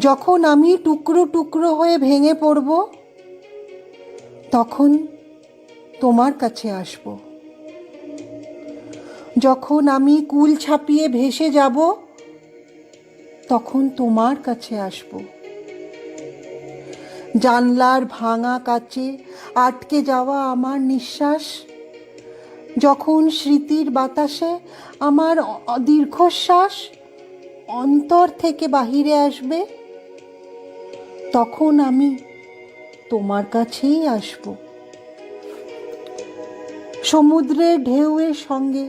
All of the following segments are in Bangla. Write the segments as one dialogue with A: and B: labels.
A: যখন আমি টুকরো টুকরো হয়ে ভেঙে পড়ব, তখন তোমার কাছে আসব। যখন আমি কুল ছাপিয়ে ভেসে যাব, তখন তোমার কাছে আসব। জানলার ভাঙা কাচে আটকে যাওয়া আমার নিঃশ্বাস যখন স্মৃতির বাতাসে আমার দীর্ঘশ্বাস অন্তর থেকে বাহিরে আসবে, তখন আমি তোমার কাছেই আসব। সমুদ্রের ঢেউয়ের সঙ্গে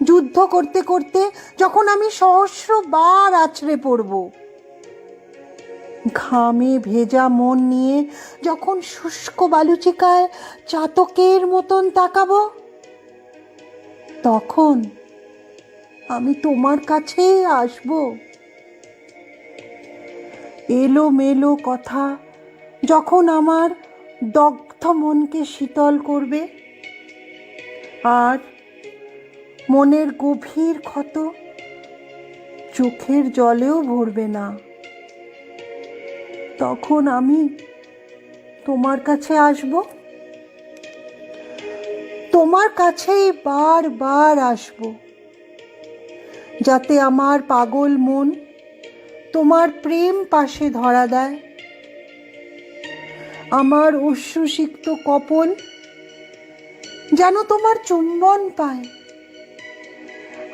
A: যুদ্ধ করতে করতে যখন আমি সহস্রবার আছড়ে পড়ব, ঘামে ভেজা মন নিয়ে যখন শুষ্ক বালুচিকায় চাতকের মতন তাকাবো, তখন আমি তোমার কাছেই আসব। এলোমেলো কথা যখন আমার দগ্ধ মনকে শীতল করবে, আর মনের গভীর ক্ষত চোখের জলেও ভরবে না, তখন আমি তোমার কাছে আসব। তোমার কাছেই বারবার আসব, যাতে আমার পাগল মন তোমার প্রেম পাশে ধরা দেয়, আমার অশ্রুসিক্ত কপল যেন তোমার চুম্বন পায়,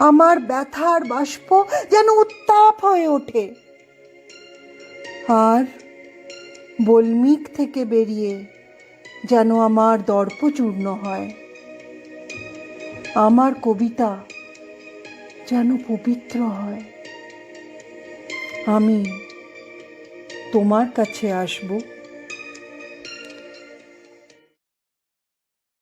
A: আমার ব্যথার বাষ্প যেন উত্তাপ হয়ে ওঠে, আর বল্মিক থেকে বেরিয়ে যেন আমার দর্প চূর্ণ হয়, আমার কবিতা যেন পবিত্র হয়। আমি তোমার কাছে আসব।